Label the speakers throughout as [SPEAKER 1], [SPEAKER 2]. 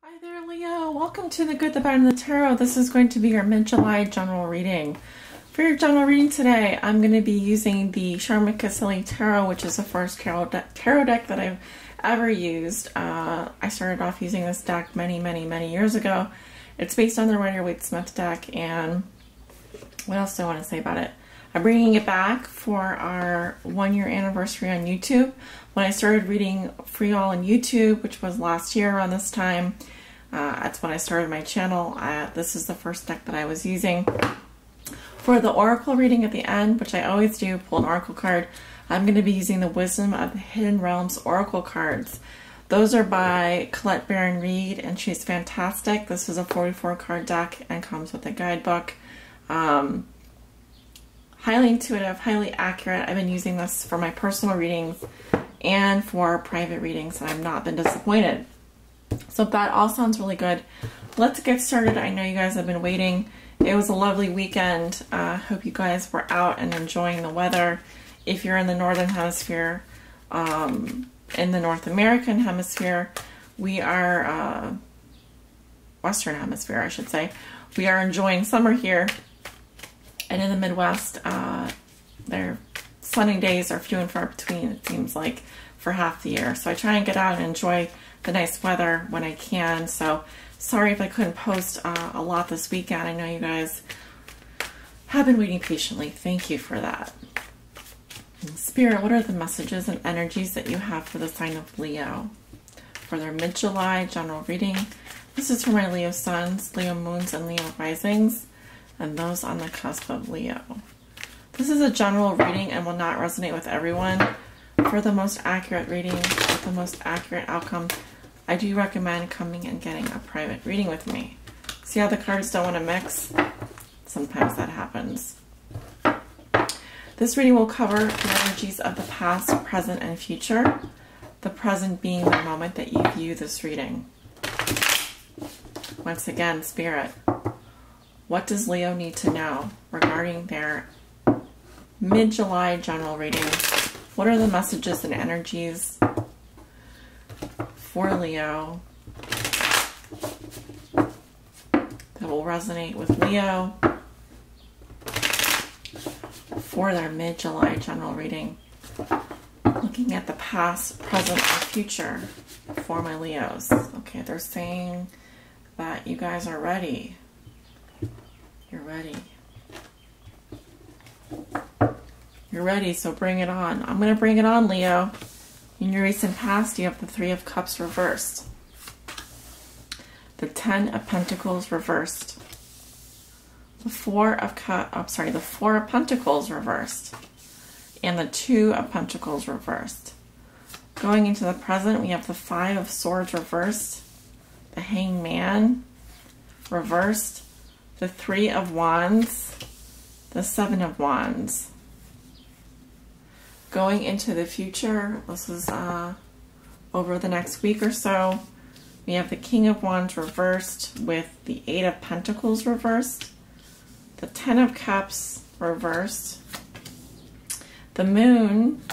[SPEAKER 1] Hi there, Leo. Welcome to The Good, the Bad, and the Tarot. This is going to be your mid-July general reading. For your general reading today, I'm going to be using the Charlotte Cassilli Tarot, which is the first tarot deck that I've ever used. I started off using this deck many years ago. It's based on the Rider-Waite-Smith deck, and what else do I want to say about it? I'm bringing it back for our 1-year anniversary on YouTube. When I started reading free all on YouTube, which was last year around this time, that's when I started my channel. This is the first deck that I was using. For the oracle reading at the end, which I always do, pull an oracle card, I'm going to be using the Wisdom of the Hidden Realms oracle cards. Those are by Colette Baron Reid, and she's fantastic. This is a 44 card deck and comes with a guidebook. Highly intuitive, highly accurate. I've been using this for my personal readings and for private readings, and I've not been disappointed. So if that all sounds really good, let's get started. I know you guys have been waiting. It was a lovely weekend. Hope you guys were out and enjoying the weather. If you're in the Northern Hemisphere, in the North American Hemisphere, we are, Western Hemisphere, I should say, we are enjoying summer here. And in the Midwest, their sunny days are few and far between, it seems like, for half the year. So I try and get out and enjoy the nice weather when I can. So sorry if I couldn't post a lot this weekend. I know you guys have been waiting patiently. Thank you for that. Spirit, what are the messages and energies that you have for the sign of Leo for their mid-July general reading? This is for my Leo suns, Leo moons, and Leo risings, and those on the cusp of Leo. This is a general reading and will not resonate with everyone. For the most accurate reading, with the most accurate outcome, I do recommend coming and getting a private reading with me. See how the cards don't want to mix? Sometimes that happens. This reading will cover the energies of the past, present, and future. The present being the moment that you view this reading. Once again, Spirit, what does Leo need to know regarding their mid-July general reading? What are the messages and energies for Leo that will resonate with Leo for their mid-July general reading? Looking at the past, present, and future for my Leos. Okay, they're saying that you guys are ready. You're ready. You're ready, so bring it on. I'm going to bring it on, Leo. In your recent past, you have the Three of Cups reversed. The Ten of Pentacles reversed. The Four of Pentacles reversed. And the Two of Pentacles reversed. Going into the present, we have the Five of Swords reversed. The Hanged Man reversed. The Three of Wands, the Seven of Wands. Going into the future, this is over the next week or so, we have the King of Wands reversed with the Eight of Pentacles reversed, the Ten of Cups reversed, the Moon,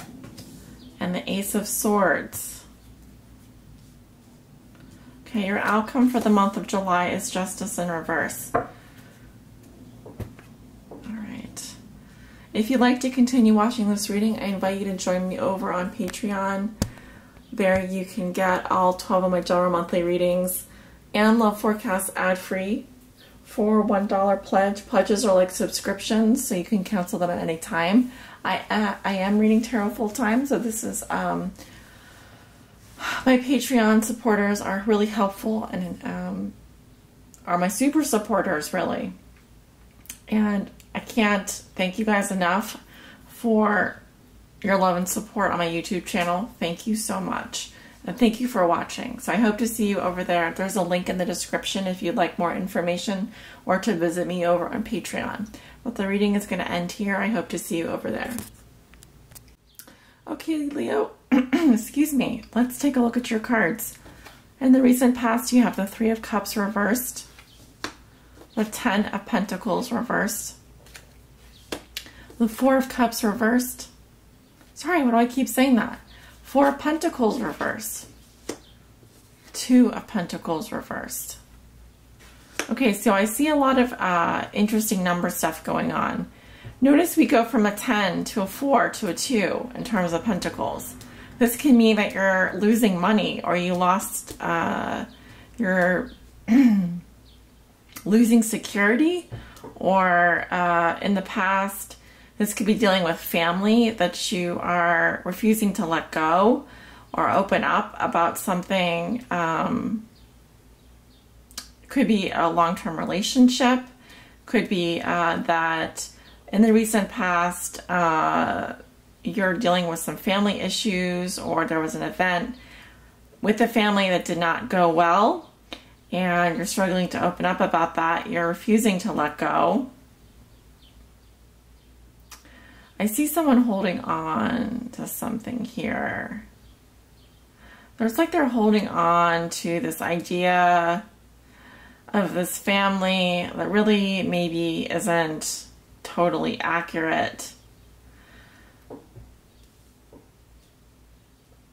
[SPEAKER 1] and the Ace of Swords. Okay, your outcome for the month of July is Justice in reverse. If you'd like to continue watching this reading, I invite you to join me over on Patreon. There you can get all 12 of my general monthly readings and love forecasts ad-free for $1 pledge. Pledges are like subscriptions, so you can cancel them at any time. I am reading tarot full-time, so this is my Patreon supporters are really helpful and are my super supporters, really. And I can't thank you guys enough for your love and support on my YouTube channel. Thank you so much. And thank you for watching. So I hope to see you over there. There's a link in the description if you'd like more information or to visit me over on Patreon. But the reading is going to end here. I hope to see you over there. Okay, Leo, excuse me. Let's take a look at your cards. In the recent past, you have the Three of Cups reversed, the Ten of Pentacles reversed, the Four of Cups reversed. Sorry, why do I keep saying that? Four of Pentacles reversed. Two of Pentacles reversed. Okay, so I see a lot of interesting number stuff going on. Notice we go from a 10 to a 4 to a 2 in terms of Pentacles. This can mean that you're losing money, or you lost, you're losing security, or in the past, this could be dealing with family that you are refusing to let go or open up about something. Could be a long-term relationship, could be that in the recent past, you're dealing with some family issues, or there was an event with the family that did not go well, and you're struggling to open up about that. You're refusing to let go. I see someone holding on to something here. There's like they're holding on to this idea of this family that really maybe isn't totally accurate.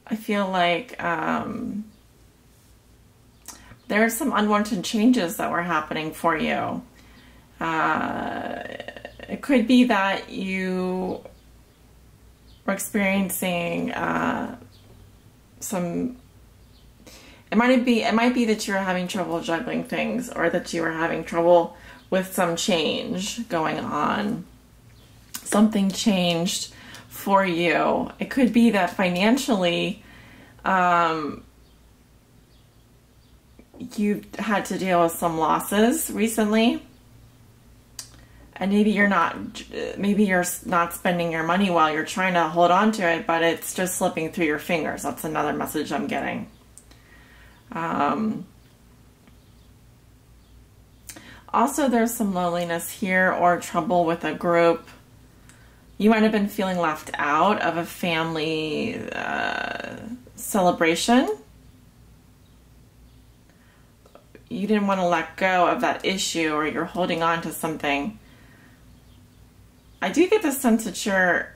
[SPEAKER 1] I feel like there are some unwanted changes that were happening for you. It could be that you were experiencing some. It might be that you're having trouble juggling things, or that you are having trouble with some change going on. Something changed for you. It could be that financially, you've had to deal with some losses recently, and maybe you're not spending your money well. You're trying to hold on to it, but it's just slipping through your fingers. That's another message I'm getting. Also, there's some loneliness here, or trouble with a group. You might have been feeling left out of a family celebration. You didn't want to let go of that issue, or you're holding on to something. I do get the sense that you're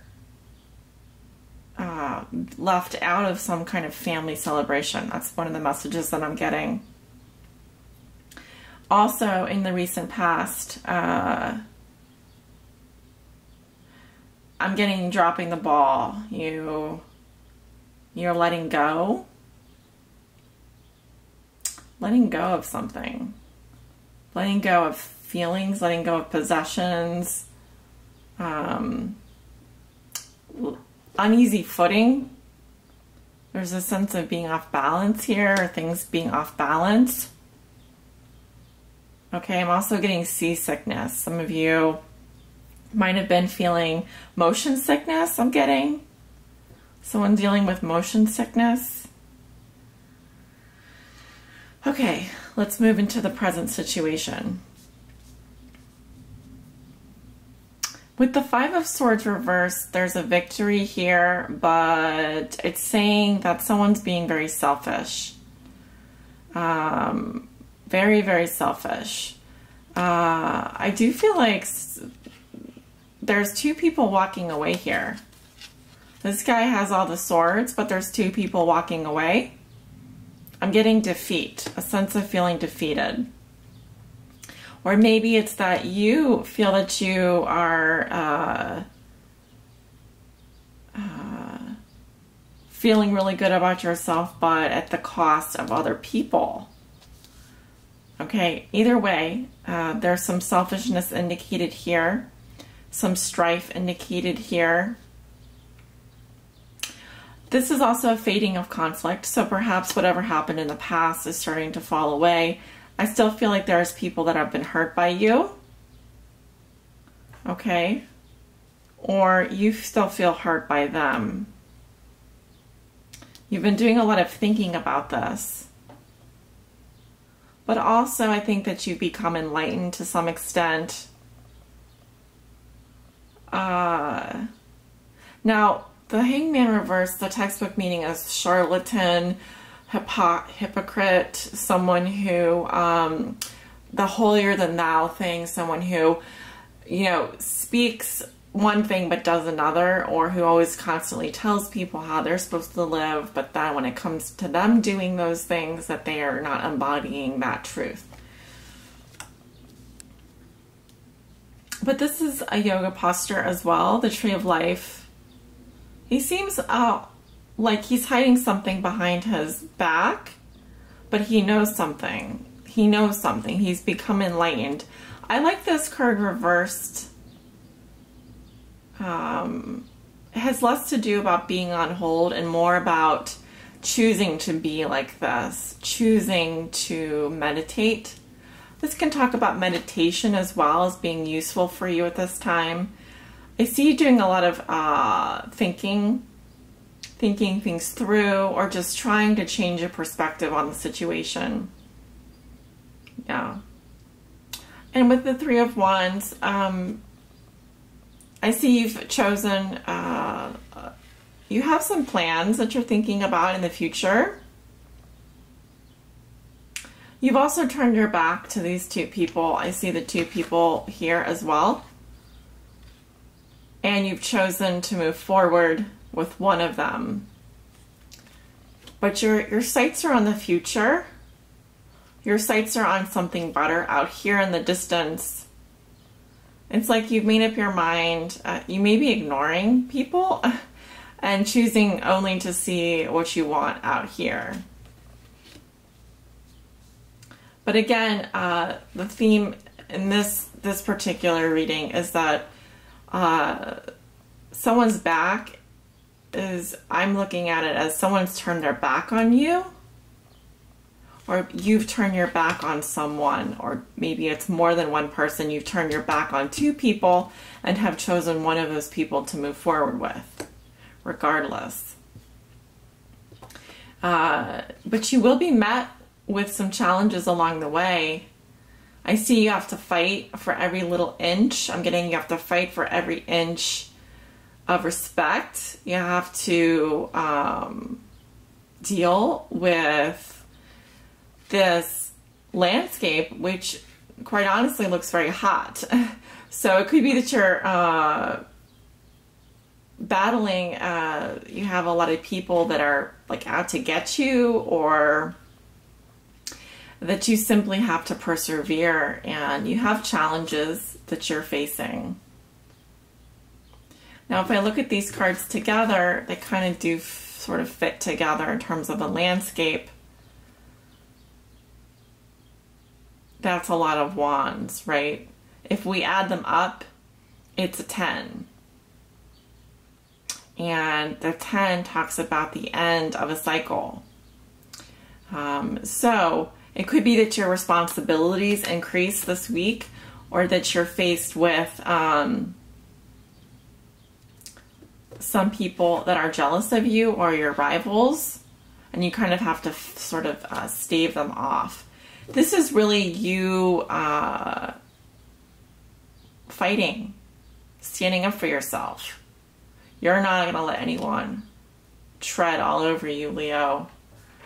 [SPEAKER 1] left out of some kind of family celebration. That's one of the messages that I'm getting. Also, in the recent past, I'm getting dropping the ball. You're letting go. Letting go of something. Letting go of feelings, letting go of possessions. Uneasy footing. There's a sense of being off balance here, or things being off balance. Okay, I'm also getting seasickness. Some of you might have been feeling motion sickness. I'm getting someone dealing with motion sickness. Okay, let's move into the present situation. With the Five of Swords reversed, there's a victory here, but it's saying that someone's being very selfish. Very, very selfish. I do feel like there's two people walking away here. This guy has all the swords, but there's two people walking away. I'm getting defeat, a sense of feeling defeated. Or maybe it's that you feel that you are feeling really good about yourself, but at the cost of other people. Okay, either way, there's some selfishness indicated here, some strife indicated here. This is also a fading of conflict, so perhaps whatever happened in the past is starting to fall away. I still feel like there's people that have been hurt by you, okay? Or you still feel hurt by them. You've been doing a lot of thinking about this. But also, I think that you become enlightened to some extent. Now, the Hangman reverse, the textbook meaning is charlatan, hypocrite, someone who, the holier than thou thing, someone who, speaks one thing but does another, or who always constantly tells people how they're supposed to live, but then when it comes to them doing those things, that they are not embodying that truth. But this is a yoga posture as well, the Tree of Life. He seems like he's hiding something behind his back, but he knows something. He knows something. He's become enlightened. I like this card reversed. It has less to do about being on hold and more about choosing to be like this, choosing to meditate. This can talk about meditation as well as being useful for you at this time. I see you doing a lot of thinking things through, or just trying to change your perspective on the situation. Yeah. And with the Three of Wands, I see you've chosen, you have some plans that you're thinking about in the future. You've also turned your back to these two people. I see the two people here as well. And you've chosen to move forward with one of them. But your sights are on the future. Your sights are on something better out here in the distance. It's like you've made up your mind. You may be ignoring people and choosing only to see what you want out here. But again, the theme in this particular reading is that someone's back is, I'm looking at it as someone's turned their back on you, or you've turned your back on someone, or maybe it's more than one person. You've turned your back on two people and have chosen one of those people to move forward with, regardless. But you will be met with some challenges along the way. I see you have to fight for every little inch. I'm getting you have to fight for every inch of respect. You have to deal with this landscape, which quite honestly looks very hot. So it could be that you're battling, you have a lot of people that are like out to get you, or that you simply have to persevere, and you have challenges that you're facing. Now, if I look at these cards together, they kind of do sort of fit together in terms of a landscape. That's a lot of wands, right? If we add them up, it's a 10. And the 10 talks about the end of a cycle. So it could be that your responsibilities increase this week, or that you're faced with some people that are jealous of you, or your rivals, and you kind of have to sort of stave them off. This is really you fighting, standing up for yourself. You're not going to let anyone tread all over you, Leo.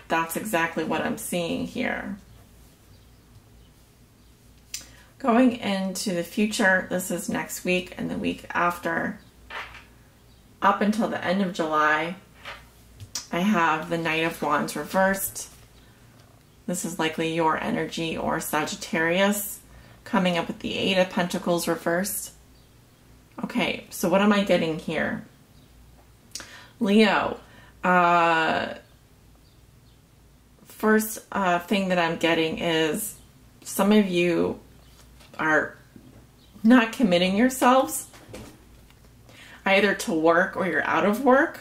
[SPEAKER 1] That's exactly what I'm seeing here. Going into the future, this is next week and the week after. Up until the end of July, I have the Knight of Wands reversed. This is likely your energy, or Sagittarius, coming up with the Eight of Pentacles reversed. Okay, so what am I getting here? Leo, first thing that I'm getting is some of you are not committing yourselves either to work or you're out of work.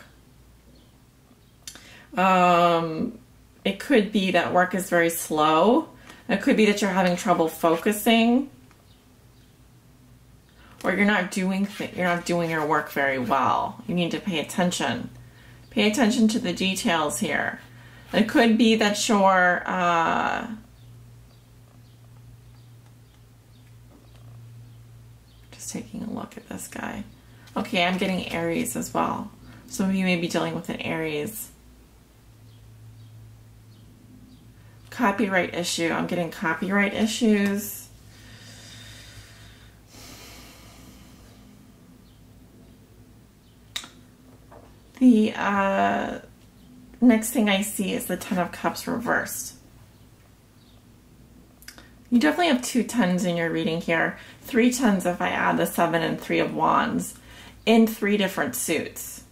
[SPEAKER 1] It could be that work is very slow. It could be that you're having trouble focusing, or you're not doing your work very well. You need to pay attention. Pay attention to the details here. It could be that you're just taking a look at this guy. Okay, I'm getting Aries as well. Some of you may be dealing with an Aries. Copyright issue. I'm getting copyright issues. The next thing I see is the Ten of Cups reversed. You definitely have 2 tens in your reading here. 3 tens if I add the 7 and 3 of Wands in 3 different suits.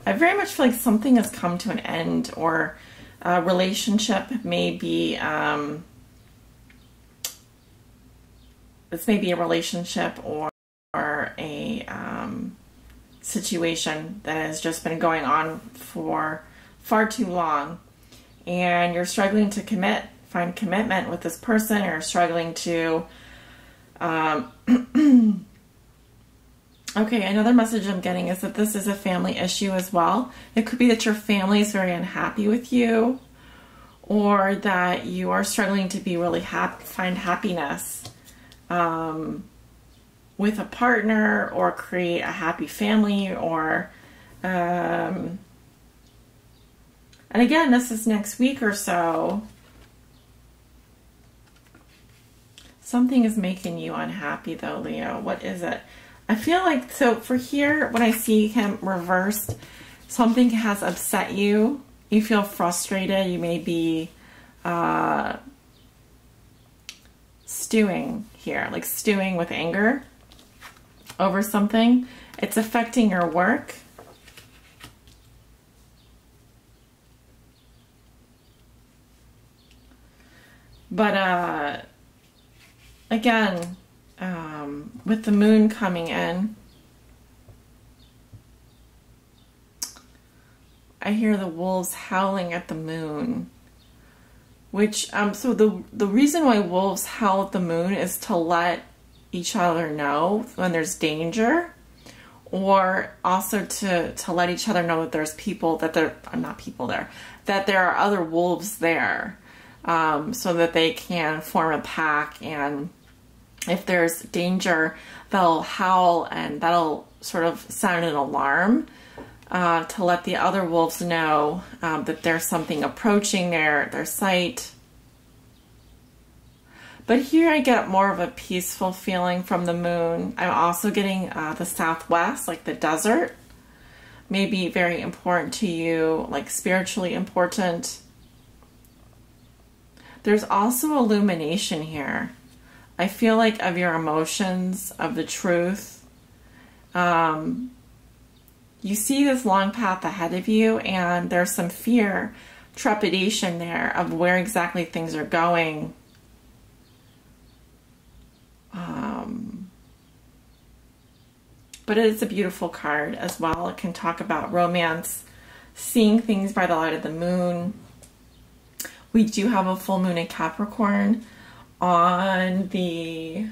[SPEAKER 1] I very much feel like something has come to an end, or a relationship may be, this may be a relationship or a situation that has just been going on for far too long, and you're struggling to find commitment with this person, or struggling to okay, another message I'm getting is that this is a family issue as well. It could be that your family is very unhappy with you, or that you are struggling to be really find happiness with a partner, or create a happy family, or and again, this is next week or so. Something is making you unhappy though, Leo. What is it? I feel like, so for here, when I see him reversed, something has upset you. You feel frustrated. You may be stewing here, like stewing with anger over something. It's affecting your work. But again, with the moon coming in, I hear the wolves howling at the moon. Which, so the reason why wolves howl at the moon is to let each other know when there's danger, or also to let each other know that there's people, that there are not people there, that there are other wolves there, so that they can form a pack, and if there's danger, they'll howl, and that'll sort of sound an alarm to let the other wolves know that there's something approaching their sight. But here I get more of a peaceful feeling from the moon. I'm also getting the southwest, like the desert, may be very important to you, like spiritually important. There's also illumination here. I feel like of your emotions, of the truth. You see this long path ahead of you, and there's some fear, trepidation there of where exactly things are going. But it's a beautiful card as well. It can talk about romance, seeing things by the light of the moon. We do have a full moon in Capricorn on the,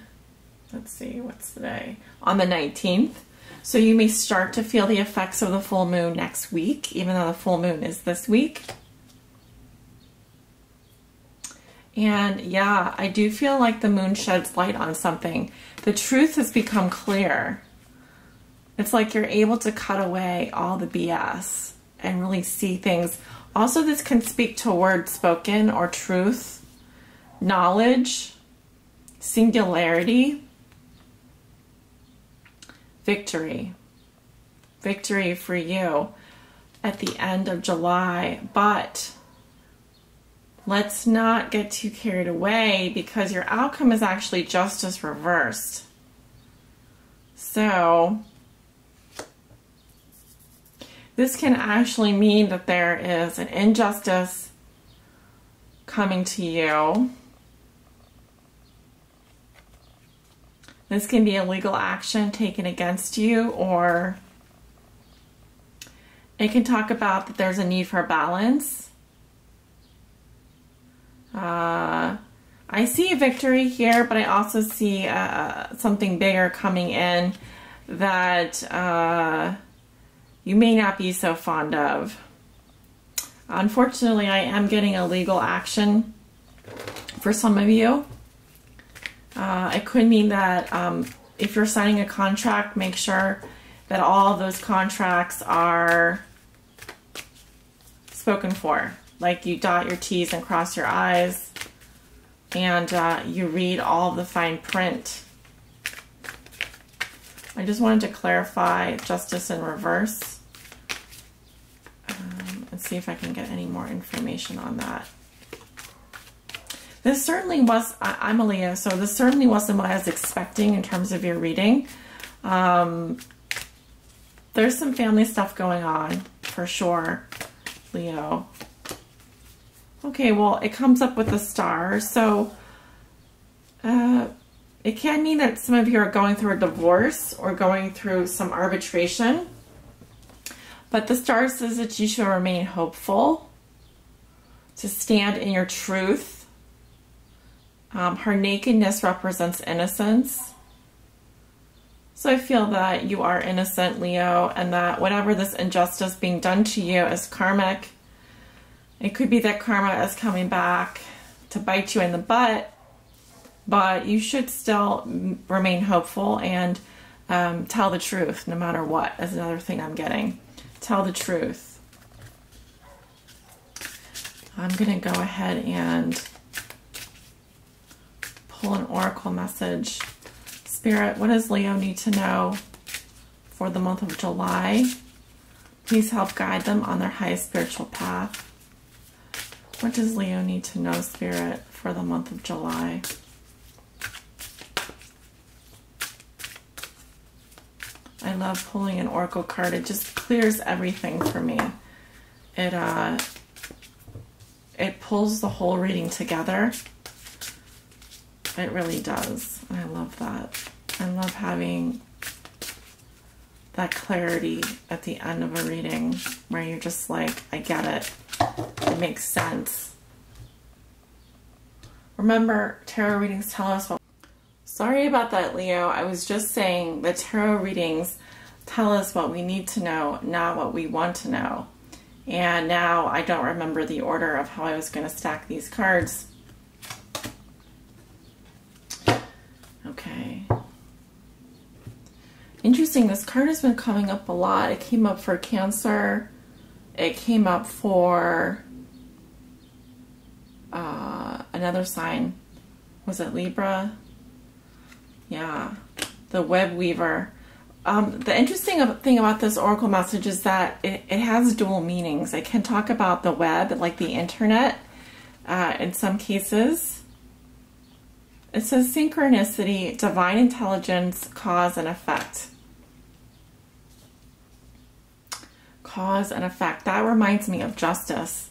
[SPEAKER 1] let's see, what's the day? On the 19th. So you may start to feel the effects of the full moon next week, even though the full moon is this week. And yeah, I do feel like the moon sheds light on something. The truth has become clear. It's like you're able to cut away all the BS and really see things. Also, this can speak to words spoken or truth, knowledge, singularity, victory. Victory for you at the end of July. But let's not get too carried away, because your outcome is actually justice reversed. So this can actually mean that there is an injustice coming to you. This can be a legal action taken against you, or it can talk about that there's a need for balance. I see a victory here, but I also see something bigger coming in that you may not be so fond of. Unfortunately, I am getting a legal action for some of you. It could mean that if you're signing a contract, make sure that all of those contracts are spoken for. Like you dot your T's and cross your I's, and you read all of the fine print. I just wanted to clarify justice in reverse. Let's see if I can get any more information on that. This certainly was, I'm a Leo, so this certainly wasn't what I was expecting in terms of your reading. There's some family stuff going on, for sure, Leo. Okay, well, it comes up with a star, so it can mean that some of you are going through a divorce or going through some arbitration. But the star says that you should remain hopeful, to stand in your truth. Her nakedness represents innocence. So I feel that you are innocent, Leo, and that whatever this injustice being done to you is karmic. It could be that karma is coming back to bite you in the butt, but you should still remain hopeful and tell the truth no matter what, is another thing I'm getting. Tell the truth. I'm going to go ahead and pull an oracle message. Spirit, what does Leo need to know for the month of July? Please help guide them on their highest spiritual path. What does Leo need to know, Spirit, for the month of July? I love pulling an oracle card. It just clears everything for me. It pulls the whole reading together. It really does. I love that. I love having that clarity at the end of a reading where you're just like, I get it. It makes sense. Remember, tarot readings tell us what... Sorry about that, Leo. I was just saying the tarot readings tell us what we need to know, not what we want to know. And now I don't remember the order of how I was going to stack these cards. Okay. Interesting, this card has been coming up a lot. It came up for Cancer. It came up for another sign. Was it Libra? Yeah, the web weaver. The interesting thing about this oracle message is that it has dual meanings. I can talk about the web, like the internet, in some cases. It says synchronicity, divine intelligence, cause and effect. Cause and effect. That reminds me of justice.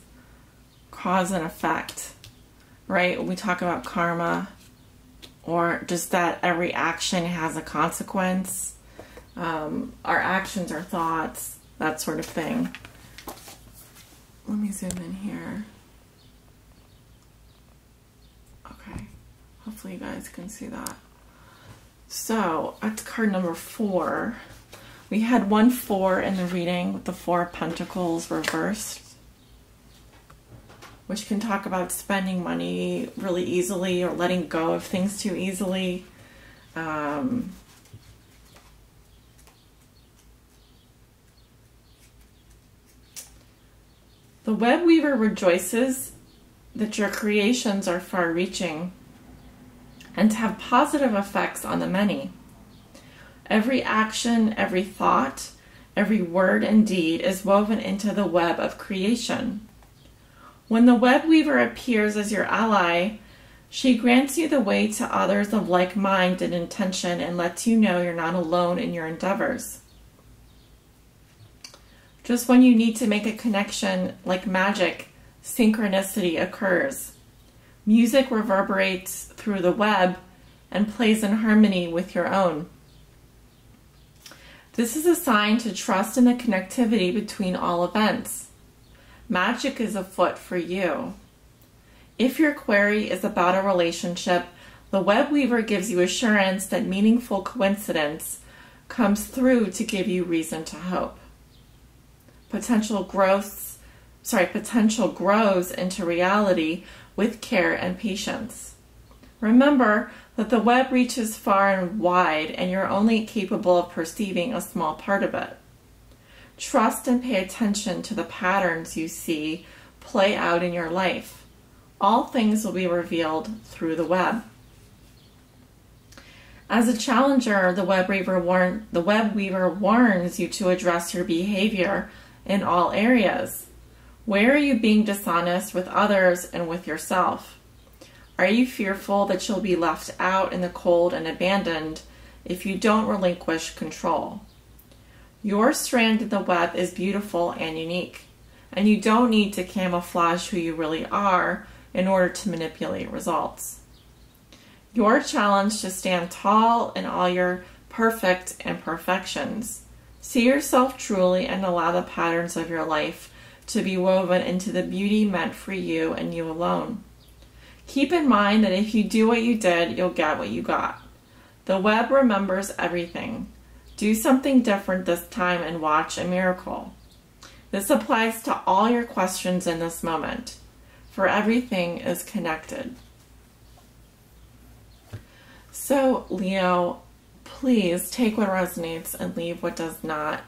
[SPEAKER 1] Cause and effect. Right? We talk about karma, or just that every action has a consequence. Our actions, our thoughts, that sort of thing. Let me zoom in here. Okay. Hopefully you guys can see that. So, that's card number 4. We had 1-4 in the reading with the 4 of Pentacles reversed, which can talk about spending money really easily or letting go of things too easily. The web weaver rejoices that your creations are far-reaching and to have positive effects on the many. Every action, every thought, every word and deed is woven into the web of creation. When the web weaver appears as your ally, she grants you the way to others of like mind and intention and lets you know you're not alone in your endeavors. Just when you need to make a connection, like magic, synchronicity occurs. Music reverberates through the web and plays in harmony with your own. This is a sign to trust in the connectivity between all events. Magic is afoot for you. If your query is about a relationship, the web weaver gives you assurance that meaningful coincidence comes through to give you reason to hope. Potential grows into reality with care and patience. Remember that the web reaches far and wide and you're only capable of perceiving a small part of it. Trust and pay attention to the patterns you see play out in your life. All things will be revealed through the web. As a challenger, the web weaver warns you to address your behavior in all areas. Where are you being dishonest with others and with yourself? Are you fearful that you'll be left out in the cold and abandoned if you don't relinquish control? Your strand in the web is beautiful and unique, and you don't need to camouflage who you really are in order to manipulate results. Your challenge to stand tall in all your perfect imperfections. See yourself truly and allow the patterns of your life to be woven into the beauty meant for you and you alone. Keep in mind that if you do what you did, you'll get what you got. The web remembers everything. Do something different this time and watch a miracle. This applies to all your questions in this moment, for everything is connected. So, Leo, please take what resonates and leave what does not.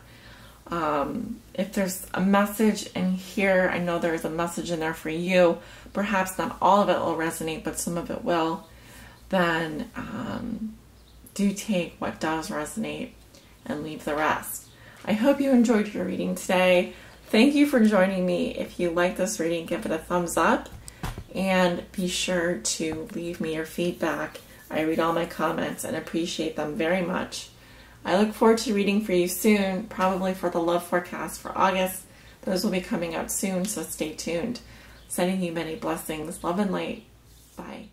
[SPEAKER 1] If there's a message in here, I know there's a message in there for you. Perhaps not all of it will resonate, but some of it will. Then do take what does resonate and leave the rest. I hope you enjoyed your reading today. Thank you for joining me. If you like this reading, give it a thumbs up and be sure to leave me your feedback. I read all my comments and appreciate them very much. I look forward to reading for you soon, probably for the love forecast for August. Those will be coming out soon, so stay tuned. Sending you many blessings, love and light. Bye.